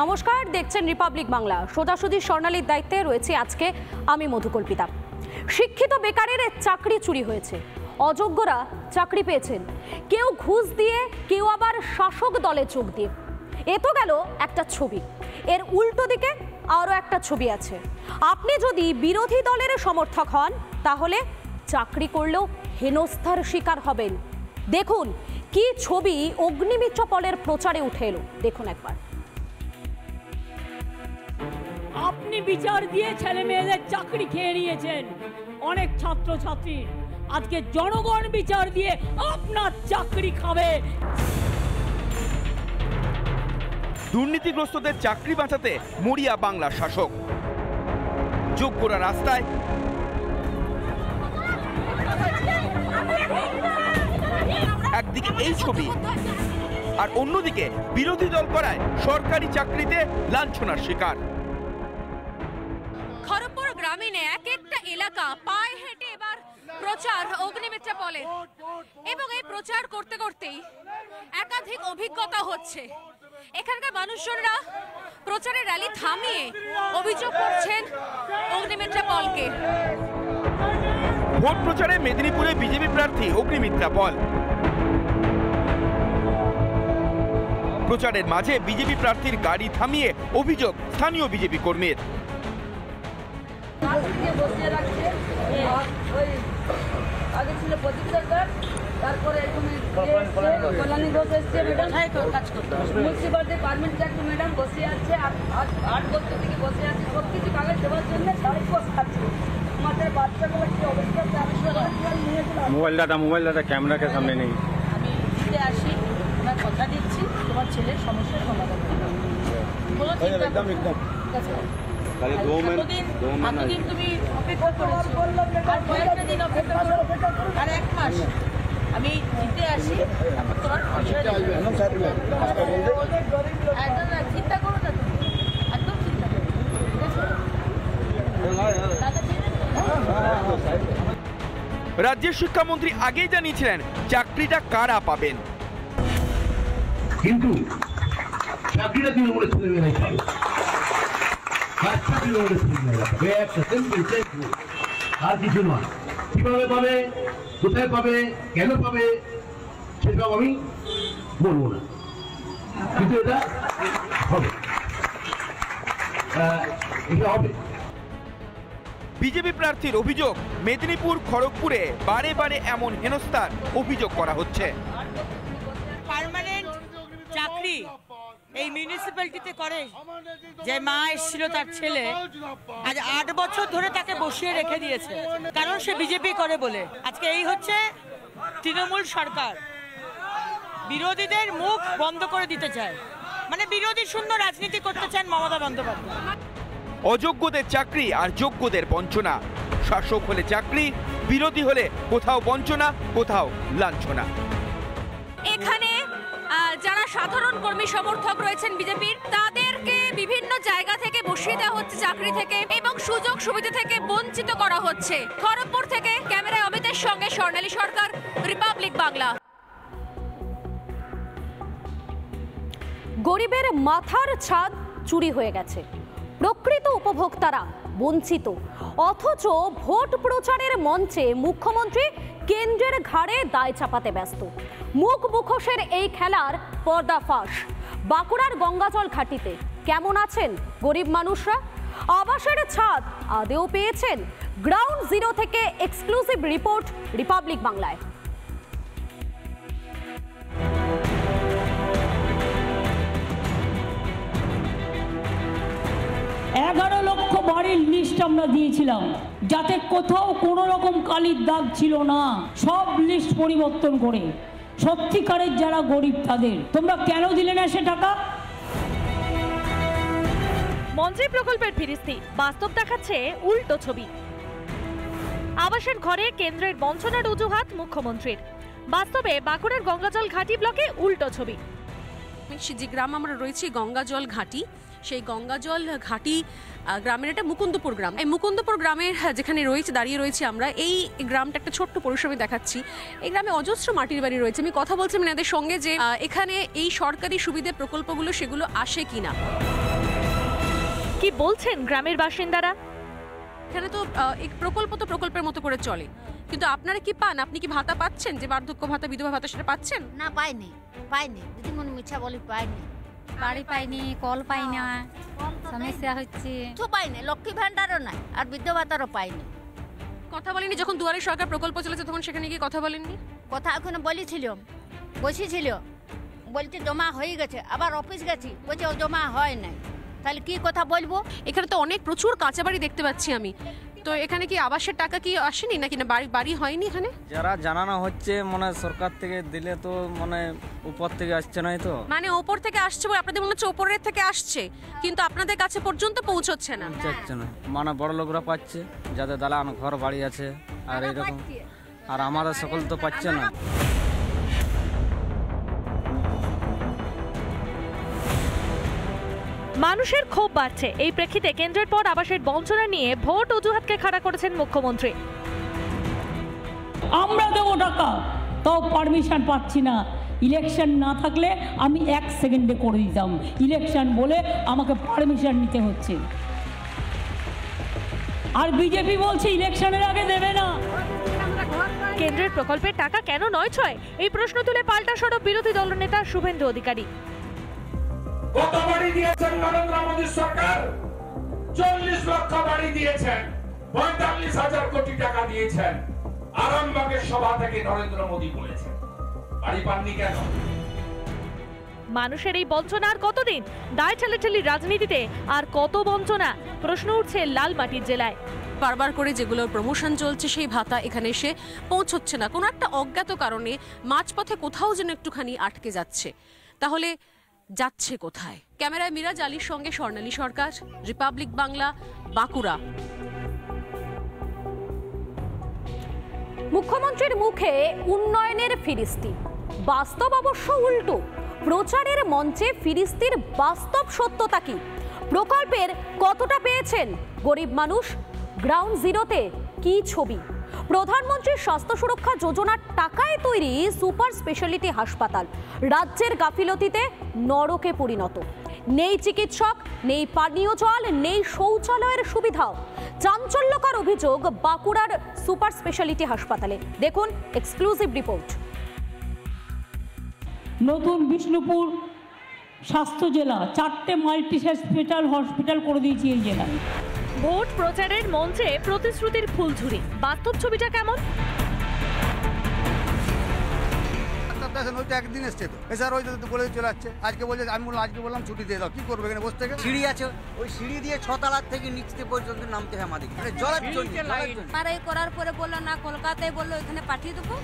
নমস্কার, দেখছেন রিপাবলিক বাংলা। সোজাসুজি স্বর্ণালীর দায়িত্বে রয়েছে আজকে আমি মধুকল্পিতা। শিক্ষিত বেকারের চাকরি চুরি হয়েছে, অযোগ্যরা চাকরি পেয়েছেন, কেউ ঘুষ দিয়ে, কেউ আবার শাসক দলে যোগ দিয়ে। এ তো গেল একটা ছবি, এর উল্টো দিকে আরও একটা ছবি আছে। আপনি যদি বিরোধী দলের সমর্থক হন তাহলে চাকরি করলেও হেনস্থার শিকার হবেন। দেখুন কি ছবি অগ্নিমিত্র পলের প্রচারে উঠে এলো, দেখুন একবার। আপনি বিচার দিয়ে ছেলে মেয়েদের চাকরি খেয়ে নিয়েছেন অনেক ছাত্রছাত্রী, আজকে জনগণ বিচার দিয়ে আপনার চাকরি খাবে। দুর্নীতিগ্রস্তদের চাকরি বাঁচাতে মরিয়া বাংলা শাসক, যোগ্যরা রাস্তায়, একদিকে এই ছবি আর অন্যদিকে বিরোধী দল করায় সরকারি চাকরিতে লাঞ্ছনার শিকার। খড়গপুর গ্রামীণে এক একটা এলাকা পায়ে হেঁটে এবার প্রচার অগ্নিমিত্র পলের, এবং এই প্রচার করতে করতেই একাধিক অভিজ্ঞতা হচ্ছে। এখানকার মানুষজনরা প্রচারের র্যালি থামিয়ে অভিযোগ করছেন অগ্নিমিত্র পলকে। ভোট প্রচারে মেদিনীপুরে বিজেপি প্রার্থী অগ্নিমিত্রা পল। প্রচারের মাঝে বিজেপি প্রার্থীর গাড়ি থামিয়ে অভিযোগ স্থানীয় বিজেপি কর্মীর। আগে ছিল প্রদীপ সরকার, তারপরে কল্যাণী ঘোষ এসছে ম্যাডাম, মুন্সিপালিটি পারমিট চাকরি ম্যাডাম বসে আছে, 8 বছর থেকে বসে আছে, সব কিছু কাগজ দেওয়ার জন্য সবাই বসে আছে। আমাদের বাচ্চাগুলো কি অবস্থা, মোবাইল দাদা ক্যামেরা কে সামনে নেই। আমি দিতে আসি, ওনার কথা দিচ্ছি তোমার ছেলের সমস্যার সমাধান একদম এতদিন তুমি অপেক্ষা করেছো, আর কয়েকটা দিন অপেক্ষা করো, আর 1 মাস আমি দিতে আসি, তারপর তোমার একদম চিন্তা করো না, তুমি একদম চিন্তা করো। রাজ্যের শিক্ষামন্ত্রী আগেই জানিয়েছিলেন চাকরিটা কারা পাবেন, কিন্তু চাকরিটা তৃণমূলের ছেলে মেয়েরাই পাবে। আর কিছু নয়। কিভাবে পাবে, কোথায় পাবে, কেন পাবে সেসব আমি বলবো না, কিন্তু এটা হবে, এটা হবে। বিজেপি প্রার্থীর অভিযোগ, মেদিনীপুর খড়গপুরে বারে বারে এমন হেনস্থার অভিযোগ করা হচ্ছে। পার্মানেন্ট চাকরি এই মিউনিসিপ্যালিটিতে করে যে মা এসেছিল, তার ছেলে আজ 8 বছর ধরে তাকে বসিয়ে রেখে দিয়েছে, কারণ সে বিজেপি করে বলে। আজকে এই হচ্ছে তৃণমূল সরকার, বিরোধীদের মুখ বন্ধ করে দিতে চায়, মানে বিরোধী শূন্য রাজনীতি করতে চান মমতা বন্দ্যোপাধ্যায়। অযোগ্যদের চাকরি আর যোগ্যদের বঞ্চনা, শাসক হলে চাকরি, বিরোধী হলে কোথাও বঞ্চনা, কোথাও লাঞ্ছনা। এখানে যারা সাধারণ কর্মী সমর্থক রয়েছেন বিজেপির, তাদেরকে বিভিন্ন জায়গা থেকে বসিয়ে দেওয়া হচ্ছে চাকরি থেকে, এবং সুযোগ সুবিধা থেকে বঞ্চিত করা হচ্ছে। খড়গপুর থেকে ক্যামেরায় অমিতের সঙ্গে স্বর্ণালী সরকার, রিপাবলিক বাংলা। গরিবের মাথার ছাদ চুরি হয়ে গেছে, প্রকৃত উপভোক্তারা বঞ্চিত, অথচ ভোট প্রচারের মঞ্চে মুখ্যমন্ত্রী কেন্দ্রের ঘাড়ে দায় চাপাতে ব্যস্ত। মুখ মুখোশের এই খেলার পর্দাফাঁস। বাঁকুড়ার গঙ্গাজল ঘাটিতে কেমন আছেন গরিব মানুষরা? আবাসের ছাদ আদেও পেয়েছেন? গ্রাউন্ড জিরো থেকে এক্সক্লুসিভ রিপোর্ট রিপাবলিক বাংলায়। 11 লক্ষ বাড়ির লিস্ট আমরা দিয়েছিলাম, যাতে কোথাও কোনো রকম কালির দাগ ছিল না, সব লিস্ট পরিবর্তন করে সত্যিকারের যারা গরিব তাদের। তোমরা কেন দিলে না সে টাকা? মন্ত্রী প্রকল্পের ফিরিস্তি বাস্তব দেখাচ্ছে উল্টো ছবি। আবাসের ঘরে কেন্দ্রের বঞ্চনার অজুহাত মুখ্যমন্ত্রীর, বাস্তবে বাঁকুড়ার গঙ্গাজল ঘাটি ব্লকে উল্টো ছবি। যে গ্রাম আমরা রয়েছি গঙ্গাজল ঘাটি, সেই গঙ্গাজল ঘাটি গ্রামের একটা মুকুন্দপুর গ্রাম। এই মুকুন্দপুর গ্রামের যেখানে দাঁড়িয়ে রয়েছি আমরা, এই গ্রামটা একটা ছোট্ট পরিসরে দেখাচ্ছি। এই গ্রামে অজস্র মাটির বাড়ি রয়েছে। আমি কথা বলছিলাম এনাদের সঙ্গে যে এখানে এই সরকারি সুবিধা প্রকল্পগুলো সেগুলো আসে কিনা। কি বলছেন গ্রামের বাসিন্দারা? এখানে তো এই প্রকল্প তো প্রকল্পের মতো করে চলে, কিন্তু আপনারা কি পান? আপনি কি ভাতা পাচ্ছেন, যে বার্ধক্য ভাতা, বিধবা ভাতা, সেটা পাচ্ছেন? না, পাইনি দিদিমণি, মিছা বলি পাইনি। বাড়ি পাইনি, কল পাই না, সমস্যা হচ্ছে। তো পাইনি, লক্ষ্মী ভান্ডারও নাই, আর বিধবা ভাতারও পাইনি। কথা বলেনি যখন দুয়ারে সরকার প্রকল্প চলেছে, তখন সেখানে গিয়ে কথা বলেননি? কথা ওখানে বসেছিল, বলছে জমা হয়ে গেছে, আবার অফিস গেছি, বলছে জমা হয় নাই, তাহলে কি কথা বলবো? এখানে তো অনেক প্রচুর কাঁচা বাড়ি দেখতে পাচ্ছি আমি, তো এখানে কি আবাসের টাকা কি আসেনি নাকি, না বাড়ি হয়নি এখানে? যারা জানানো হচ্ছে মানে সরকার থেকে দিলে তো মানে উপর থেকে আসছে না, তো মানে ওপর থেকে আসছে বলে আপনাদের মনে হচ্ছে ওপরের থেকে আসছে, কিন্তু আপনাদের কাছে পর্যন্ত পৌঁছচ্ছে না। মানে বড় লোকরা পাচ্ছে, যাদের দালান ঘর বাড়ি আছে, আর এরকম, আর আমাদের সকল তো পাচ্ছে না। মানুষের ক্ষোভ বাড়ছে। এই প্রেক্ষিতে কেন্দ্রের পর আবাসের বঞ্চনা নিয়ে ভোট অজুহাতকে খাড়া করেছেন মুখ্যমন্ত্রী। আমরা দেবো টাকা, তাও পারমিশন পাচ্ছি না। ইলেকশন না থাকলে আমি 1 সেকেন্ডে করে দিতাম, ইলেকশন বলে আমাকে পারমিশন নিতে হচ্ছে। আর বিজেপি বলছে ইলেকশনের আগে দেবে না। কেন্দ্রের প্রকল্পের টাকা কেন নয় ছয়, এই প্রশ্ন তুলে পাল্টা সরব বিরোধী দলনেতা শুভেন্দু অধিকারী। কত বাড়ি দিয়েছেন নরেন্দ্র মোদী সরকার? 40 লক্ষ বাড়ি দিয়েছেন, 45,000 কোটি টাকা দিয়েছেন। আরামবাগের সভা থেকে নরেন্দ্র মোদী বলেছেন, বাড়ি পাননি কেন? মানুষের এই বঞ্চনা আর কতদিন? দায় ঠেলাঠেলি রাজনীতিতে আর কত বঞ্চনা? প্রশ্ন উঠছে লালমাটির জেলায়। বারবার করে যেগুলোর প্রমোশন চলছে, সেই ভাতা এখানে এসে পৌঁছচ্ছে না, কোনো একটা অজ্ঞাত কারণে মাঝপথে কোথাও যেন একটুখানি আটকে যাচ্ছে। তাহলে যাচ্ছে কোথায়? ক্যামেরায় মিরাজ আলীর সঙ্গে স্বর্ণালী সরকার, রিপাবলিক বাংলা, বাঁকুড়া। মুখ্যমন্ত্রীর মুখে উন্নয়নের ফিরিস্তি, বাস্তব অবশ্য উল্টো। প্রচারের মঞ্চে ফিরিস্তির বাস্তব সত্যতা কি? প্রকল্পের কতটা পেয়েছেন গরিব মানুষ? গ্রাউন্ড জিরোতে কি ছবি? প্রধানমন্ত্রীর স্বাস্থ্য সুরক্ষা যোজনার টাকায় তৈরি সুপার স্পেশালিটি হাসপাতাল রাজ্যের গাফিলতিতে নরকে পরিণত। নেই চিকিৎসক, নেই পানীয় জল, নেই শৌচালয়ের সুবিধাও। চাঞ্চল্যকর অভিযোগ বাঁকুড়ার সুপার স্পেশালিটি হাসপাতালে। দেখুন এক্সক্লুসিভ রিপোর্ট। নতুন বিষ্ণুপুর স্বাস্থ্য জেলা, 4টে মাল্টি স্পেশাল হসপিটাল করে দিয়েছি এই জেলায়। ভোট প্রচারের মঞ্চে প্রতিশ্রুতির ফুলঝুরি, বাস্তব ছবিটা কেমন? একদিন এসছে তো স্যার, ওই তো বলে চলে যাচ্ছে। আজকে বলছে, আমি বললাম আজকে বললাম ছুটি দিয়ে দাও, কি করবো এখানে বসে থেকে? সিঁড়ি আছে, ওই সিঁড়ি দিয়ে 6 তলা থেকে নিচে পর্যন্ত নামতে হয় আমাদের, মানে জলের জন্য। এই করার পরে বললো না, কলকাতায় বললো এখানে পাঠিয়ে দেবো।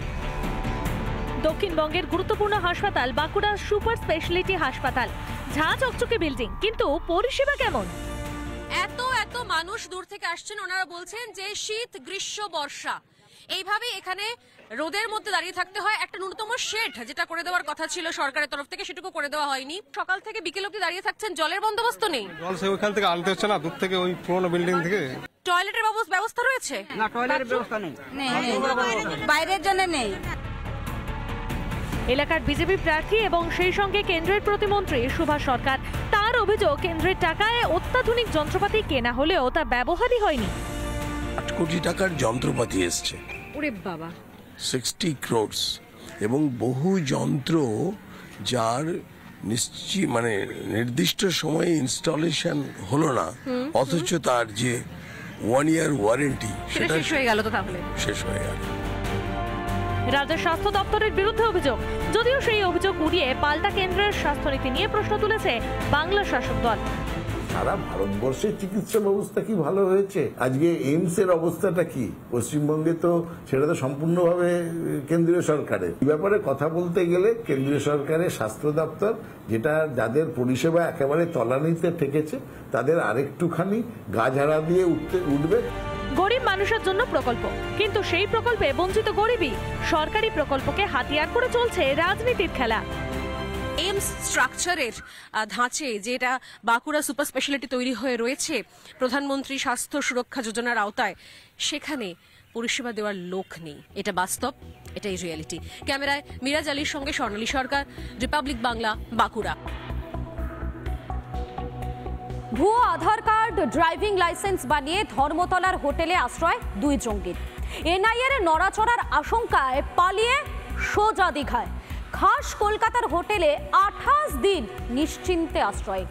দক্ষিণবঙ্গের গুরুত্বপূর্ণ হাসপাতাল বাঁকুড়া সুপার স্পেশালিটি হাসপাতাল, ঝাঁ চকচকে বিল্ডিং, কিন্তু পরিষেবা কেমন? এত মানুষ দূর থেকে আসছেন, ওনারা বলছেন যে শীত, গ্রীষ্ম, বর্ষা এইভাবে এখানে রোদের মধ্যে দাঁড়িয়ে থাকতে হয়। একটা ন্যূনতম শেড যেটা করে দেওয়ার কথা ছিল সরকারের তরফ থেকে, সেটুকু করে দেওয়া হয়নি। সকাল থেকে বিকেল অবধি দাঁড়িয়ে থাকছেন, জলের বন্দোবস্ত নেই। জল সে ওইখান থেকে আনতে হচ্ছে না, দূর থেকে ওই পুরোনো বিল্ডিং থেকে। টয়লেটের ব্যবস্থা রয়েছে না, টয়লেটের ব্যবস্থা নেই, বাইরের জন্য নেই। এলাকার বিজেপি প্রার্থী এবং সেই সঙ্গে কেন্দ্রের প্রতিমন্ত্রী সুভাষ সরকার, তার অভিযোগ কেন্দ্রের টাকায় অত্যাধুনিক যন্ত্রপাতি কেনা হলেও তা ব্যবহারই হয়নি। 8 কোটি টাকার যন্ত্রপাতি এসছে, ওরে বাবা, 60 crores, এবং বহু যন্ত্র যার মানে নির্দিষ্ট সময়ে ইনস্টলেশন হলো না, অথচ তার যে 1 year ওয়ারেন্টি সেটা শেষ হয়ে গেল। তো তাহলে শেষ হয়ে গেল। রাজ্যের স্বাস্থ্য দপ্তরের বিরুদ্ধে অভিযোগ, যদিও সেই অভিযোগ উড়িয়ে পাল্টা কেন্দ্রের স্বাস্থ্যনীতি নিয়ে প্রশ্ন তুলেছে বাংলা শাসক দল। সারা ভারতবর্ষের চিকিৎসা ব্যবস্থা কি ভালো হয়েছে? আজকে এইমস এর অবস্থাটা কি? পশ্চিমবঙ্গে তো সেটা তো সম্পূর্ণভাবে কেন্দ্রীয় সরকারের। এই ব্যাপারে কথা বলতে গেলে কেন্দ্রীয় সরকারের স্বাস্থ্য দপ্তর, যেটা যাদের পরিষেবা একেবারে তলানিতে ঠেকেছে, তাদের আরেকটুখানি গা ঝাড়া দিয়ে উঠবে। গরিব মানুষের জন্য প্রকল্প, কিন্তু সেই প্রকল্পে বঞ্চিত গরিবই। সরকারি প্রকল্পকে হাতিয়ার করে চলছে রাজনীতির খেলা। এইমস স্ট্রাকচারের ধাঁচে যেটা বাঁকুড়া সুপার স্পেশালিটি তৈরি হয়ে রয়েছে প্রধানমন্ত্রী স্বাস্থ্য সুরক্ষা যোজনার আওতায়, সেখানে পরিষেবা দেওয়ার লোক নেই। এটা বাস্তব, এটাই রিয়েলিটি। ক্যামেরায় মিরাজ আলীর সঙ্গে স্বর্ণালী সরকার, রিপাবলিক বাংলা, বাঁকুড়া। ভুয়ো আধার কার্ড, ড্রাইভিং লাইসেন্স বানিয়ে ধর্মতলার হোটেলে আশ্রয় 2 জঙ্গির। এনআইএর নড়াচড়ার আশঙ্কায় পালিয়ে সোজা দীঘায়। খাস কলকাতার হোটেলে 28 দিন নিশ্চিন্তে আশ্রয়।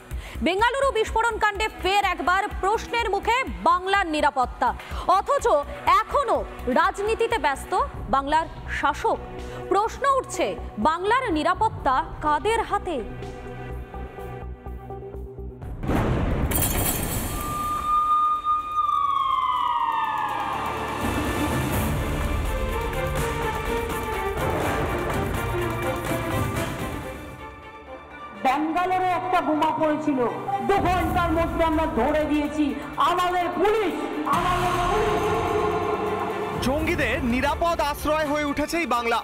বেঙ্গালুরু বিস্ফোরণ কাণ্ডে ফের একবার প্রশ্নের মুখে বাংলার নিরাপত্তা, অথচ এখনো রাজনীতিতে ব্যস্ত বাংলার শাসক। প্রশ্ন উঠছে, বাংলার নিরাপত্তা কাদের হাতে? ব্যাঙ্গালোরে একটা বোমা পড়েছিল, 2 ঘন্টার মধ্যে আমরা ধরে দিয়েছি। আমাদের পুলিশ জঙ্গিদের নিরাপদ আশ্রয় হয়ে উঠেছে এই বাংলা।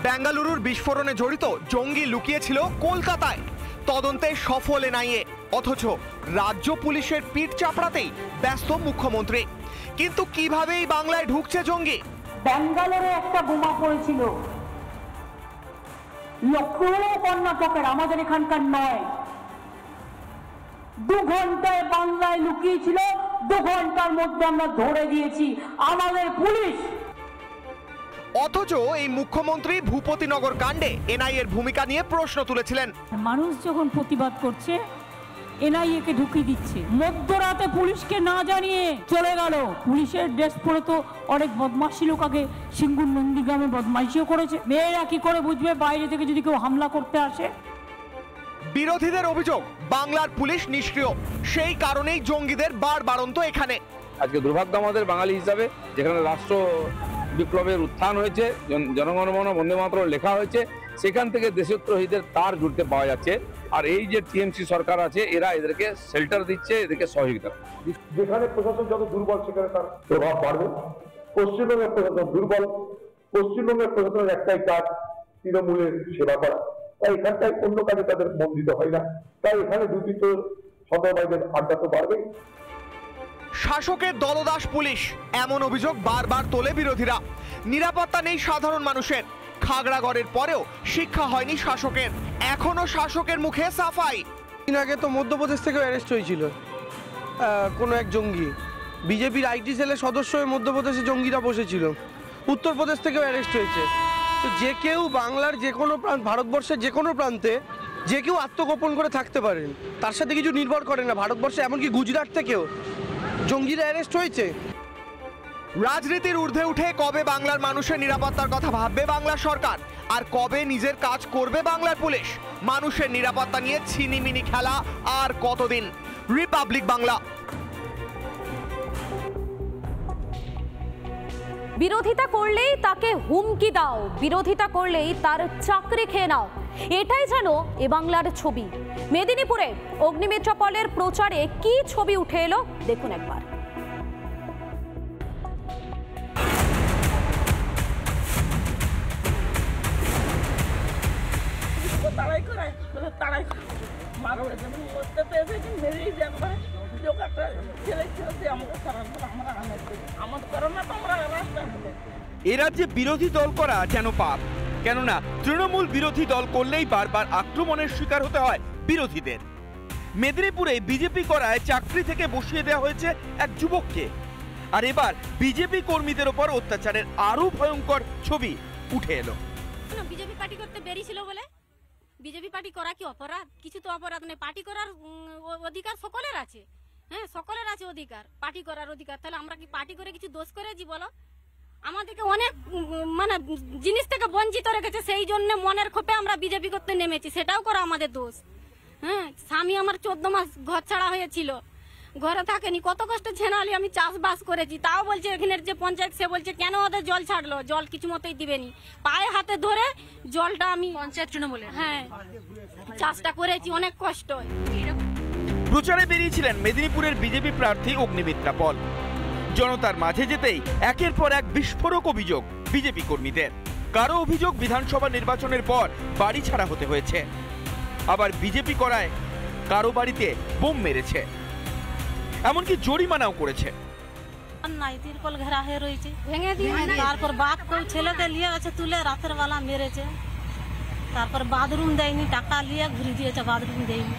বেঙ্গালুরুর বিস্ফোরণে জড়িত জঙ্গি লুকিয়েছিল কলকাতায়, তদন্তে সফল এনআইএ, অথচ রাজ্য পুলিশের পিঠ চাপড়াতেই ব্যস্ত মুখ্যমন্ত্রী। কিন্তু কিভাবে এই বাংলায় ঢুকছে জঙ্গি? ব্যাঙ্গালোরে একটা বোমা পড়েছিল, লক্ষ্য হলো কর্ণাটকের, আমাদের এখানকার নয়। 2 ঘন্টায় বাংলায় লুকিয়েছিল, 2 ঘন্টার মধ্যে আমরা ধরে দিয়েছি। আমাদের পুলিশ। অথচ এই মুখ্যমন্ত্রী ভূপতিনগর কাণ্ডে এনআইএর ভূমিকা নিয়ে প্রশ্ন তুলেছিলেন। মানুষ যখন প্রতিবাদ করছে, এনআইএ কে ঢুকিয়ে দিচ্ছে। মধ্যরাতে পুলিশকে না জানিয়ে চলে গেল। পুলিশের ড্রেস পরে তো অনেক বদমাশি লোক আগে সিঙ্গুর নন্দীগ্রামে বদমাইশিও করেছে। মেয়েরা কি করে বুঝবে বাইরে থেকে যদি কেউ হামলা করতে আসে? বিরোধীদের অভিযোগ, বাংলার পুলিশ নিষ্ক্রিয়, সেই কারণেই জঙ্গিদের বাড়বাড়ন্ত এখানে। আজকে দুর্ভাগ্য আমাদের বাঙালি হিসাবে, যেখানে রাষ্ট্র বিপ্লবের উত্থান হয়েছে, জনগণমন বন্দে মাতরম লেখা হয়েছে, সেখান থেকে দেশদ্রোহীদের তার জুড়তে পাওয়া যাচ্ছে। আর এই যে টিএমসি সরকার আছে, এরা এদেরকে শেল্টার দিচ্ছে, এদেরকে সহযোগিতা। যেখানে প্রশাসন যত দুর্বল সেখানে তার প্রভাব বাড়বে। পশ্চিমবঙ্গের প্রশাসন দুর্বল, পশ্চিমবঙ্গের প্রশাসনের একটাই কাজ তৃণমূলের সেবা করা, তাই এখানটায় অন্য কাজে তাদের মন দিতে হয় না। তাই এখানে দুর্বৃত্ত সন্দেহবাদীদের আড্ডা তো বাড়বে। শাসকের দলদাস পুলিশ, এমন অভিযোগ বারবার তোলে বিরোধীরা। নিরাপত্তা নেই সাধারণ মানুষের। খাগড়াগড়ের পরেও শিক্ষা হয়নি শাসকের, এখনো শাসকের মুখে সাফাই। দিন আগে তো মধ্যপ্রদেশ থেকে অ্যারেস্ট হয়েছিল কোনো এক জঙ্গি, বিজেপির আইটি সেলের সদস্য হয়ে মধ্যপ্রদেশে জঙ্গিরা বসেছিল। উত্তরপ্রদেশ থেকেও অ্যারেস্ট হয়েছে। তো যে কেউ বাংলার যে কোনো প্রান্ত, ভারতবর্ষের যে কোনো প্রান্তে যে কেউ আত্মগোপন করে থাকতে পারেন, তার সাথে কিছু নির্ভর করে না। ভারতবর্ষে এমনকি গুজরাট থেকেও জঙ্গিরা অ্যারেস্ট হয়েছে। রাজনীতির ঊর্ধ্বে উঠে কবে বাংলার মানুষের নিরাপত্তার কথা ভাববে বাংলা সরকার, আর কবে নিজের কাজ করবে বাংলার পুলিশ? মানুষের নিরাপত্তা নিয়ে ছিনিমিনি খেলা আর কতদিন? রিপাবলিক বাংলা। বিরোধিতা করলেই তাকে হুমকি দাও, বিরোধিতা করলেই তার চাকরি খেয়ে নাও, এটাই যেন এ বাংলার ছবি। মেদিনীপুরে অগ্নিমিত্রাপলের প্রচারে কি ছবি উঠে এলো দেখুন একবার। এ রাজ্যে বিরোধী দল করা যেন পাপ, কেননা তৃণমূল বিরোধী দল করলেই বারবার আক্রমণের শিকার হতে হয় বিরোধীদের। মেদিনীপুরে বিজেপি করায় চাকরি থেকে বসিয়ে দেওয়া হয়েছে এক যুবককে, আর এবার বিজেপি কর্মীদের ওপর অত্যাচারের আরো ভয়ঙ্কর ছবি উঠে এলো। বিজেপি পার্টি করতে বেরিয়েছিল বলে বিজেপি পার্টি করা কি অপরাধ? কিছু তো অপরাধ নেই। পার্টি করার অধিকার সকলের আছে, হ্যাঁ সকলের আছে অধিকার, পার্টি করার অধিকার। তাহলে আমরা কি পার্টি করে কিছু দোষ করেছি বলো? আমাদেরকে অনেক মানে জিনিস থেকে বঞ্চিত রেখেছে, সেই জন্য মনের ক্ষোভে আমরা বিজেপি করতে নেমেছি, সেটাও করা আমাদের দোষ। হ্যাঁ, স্বামী আমার 14 মাস ঘর ছাড়া হয়েছিল, ঘরে থাকেনি, কত কষ্ট ছেনালি আমি চাষবাস করেছি। তাও বলছে এখানের যে পঞ্চায়েত, সে বলছে কেন ওদের জল ছাড়লো, জল কিছু মতোই দিবেনি। পায়ে হাতে ধরে জলটা আমি পঞ্চায়েত তৃণমূলে, হ্যাঁ চাষটা করেছি, অনেক কষ্ট। প্রচারে বেরিয়েছিলেন মেদিনীপুরের বিজেপি প্রার্থী অগ্নিমিত্রা পল। জনতার মাঝে যেতেই একের পর এক বিস্ফোরক অভিযোগ বিজেপি কর্মীদের। কারো অভিযোগ বিধানসভা নির্বাচনের পর বাড়ি ছাড়া হতে হয়েছে, আবার বিজেপি করায় কারো বাড়িতে বোম মেরেছে, এমনকি জরিমানাও করেছে। তিরপল ঘেরা হয়ে রয়েছে, ভেঙে দিয়ে তারপর বাপ ছেলেকে নিয়ে গেছে তুলে রাতের বেলা মেরেছে। তারপর বাথরুম দেয়নি, টাকা নিয়ে ঘুরে দিয়েছে, বাথরুম দেয়নি।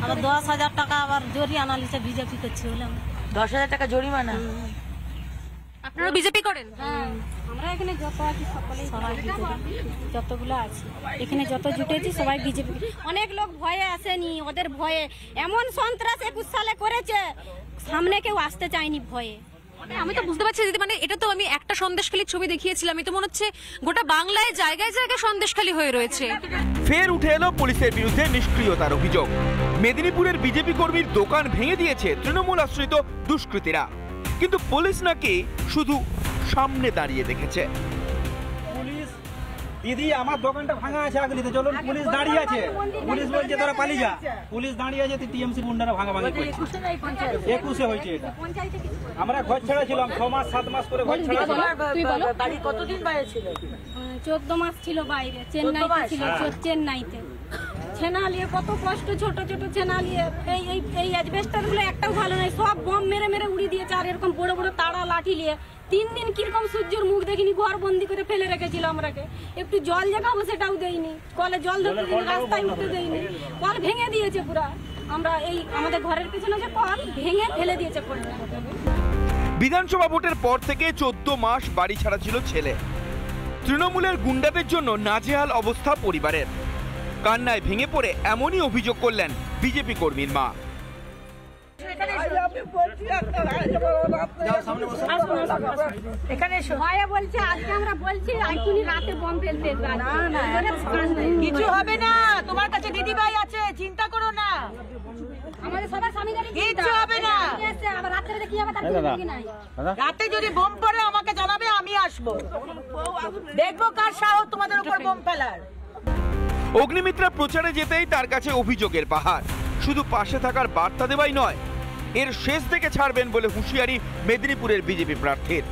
আবার 10,000 টাকা আবার জরিমানা লিছে বিজেপি করছে বলে 10,000 টাকা জরিমানা। আপনারা বিজেপি করেন? আমরা এখানে যত আছি সকলেই যতগুলো আছে এখানে যত জুটেছি সবাই বিজেপি। অনেক লোক ভয়ে আসেনি, ওদের ভয়ে এমন সন্ত্রাস 21 সালে করেছে, সামনে কেউ আসতে চায়নি ভয়ে। আমি তো বুঝতে পারছি দিদি, মানে এটা তো আমি একটা সন্দেশখালী ছবি দেখিয়েছিলাম, আমি তো মনে হচ্ছে গোটা বাংলায় জায়গায় জায়গায় সন্দেশখালী হয়ে রয়েছে। ফের উঠে এলো পুলিশের বিরুদ্ধে নিষ্ক্রিয়তার অভিযোগ। মেদিনীপুরের বিজেপি কর্মীর দোকান ভেঙে দিয়েছে তৃণমূল আশ্রিত দুষ্কৃতীরা, কিন্তু পুলিশ নাকি শুধু সামনে দাঁড়িয়ে দেখেছে। দিদি আমার দোকানটা ভাঙা আছে আগলিতে, চলুন পুলিশ দাঁড়িয়ে আছে, পুলিশ বলছে তোরা পালিয়ে যা, পুলিশ দাঁড়িয়ে আছে, টিএমসি গুন্ডারা ভাঙা ভাঙি করছে। 21-এ হয়েছে এটা। আমরা ঘর ছাড়া ছিলাম 6 মাস 7 মাস করে ঘর ছাড়া ছিলাম। বাড়ি কতদিন বাইরে ছিল? 14 মাস ছিল বাইরে, চেন্নাইতে ছিল, চেন্নাইতে। ছেনা নিয়ে কত কষ্ট, ছোট ছোট ছেনা নিয়ে এই অ্যাজবেস্টার গুলো একটাও ভালো নয়, সব বম মেরে মেরে উড়িয়ে দিয়েছে। আর এরকম বড় বড় তাড়া লাঠি নিয়ে 3 দিন কিরকম সূর্যের মুখ দেখিনি, ঘর বন্দি করে ফেলে রেখেছিল আমরাকে। একটু জল জাগাবো সেটাও দেয়নি, কলে জল ধরতে দেয়নি, রাস্তায় উঠতে দেয়নি, কল ভেঙে দিয়েছে পুরা। আমরা এই আমাদের ঘরের পিছনে যে কল ভেঙে ফেলে দিয়েছে কলটা। বিধানসভা ভোটের পর থেকে 14 মাস বাড়ি ছাড়া ছিল ছেলে। তৃণমূলের গুন্ডাদের জন্য নাজেহাল অবস্থা পরিবারের। কান্নায় ভেঙে পড়ে এমনই অভিযোগ করলেন বিজেপি কর্মীর মা। এখানে বলছে আজকে আমরা বলছি রাতে বম ফেলতে কিছু হবে না, তোমার কাছে দিদি ভাই আছে, চিন্তা করো না, আমাদের সবার স্বামী কিচ্ছু হবে না। আবার রাতে কি হবে রাতে যদি বোম পড়ে আমাকে জানাবে, আমি আসবো, দেখবো কার সাহস তোমাদের উপর বোম ফেলার। অগ্নিমিত্রা প্রচারে যেতেই তার কাছে অভিযোগের পাহাড়। শুধু পাশে থাকার বার্তা দেওয়াই নয়, এর শেষ থেকে ছাড়বেন বলে হুঁশিয়ারি মেদিনীপুরের বিজেপি প্রার্থীর।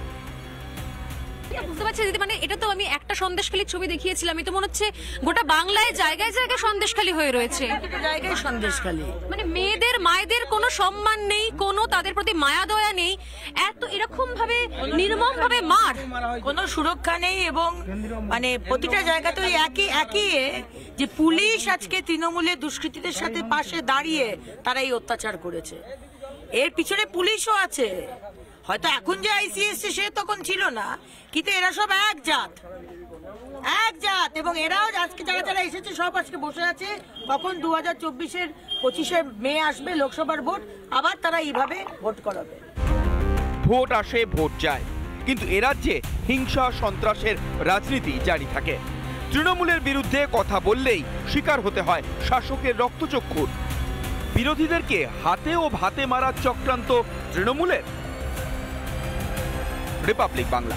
বুঝতে পারছি দিদি, মানে এটা তো আমি একটা সন্দেশখালী ছবি দেখিয়েছিলাম, আমি তো মনে হচ্ছে গোটা বাংলায় জায়গায় জায়গায় সন্দেশখালী হয়ে রয়েছে। জায়গায় সন্দেশখালী, মানে মেয়েদের মায়েদের কোনো সম্মান নেই, কোনো তাদের প্রতি মায়া দয়া নেই, এত এরকম ভাবে নির্মম ভাবে মার, কোনো সুরক্ষা নেই। এবং মানে প্রতিটা জায়গাতে একই যে পুলিশ আজকে তৃণমূলের দুষ্কৃতীদের সাথে পাশে দাঁড়িয়ে তারা এই অত্যাচার করেছে। এর পিছনে পুলিশও আছে, হয়তো এখন যে আইসিএসসি সে তখন ছিল না, কিন্তু এরা সব এক জাত। এবং এরাও আজকে যারা এসেছে সব আজকে বসে আছে, কখন 2024-এর 25শে মে আসবে লোকসভার ভোট, আবার তারা এইভাবে ভোট করাবে। ভোট আসে ভোট যায়, কিন্তু এ রাজ্যে হিংসা সন্ত্রাসের রাজনীতি জারি থাকে। তৃণমূলের বিরুদ্ধে কথা বললেই শিকার হতে হয় শাসকের রক্তচক্ষুর। বিরোধীদেরকে হাতে ও ভাতে মারার চক্রান্ত তৃণমূলের। রিপাবলিক বাংলা।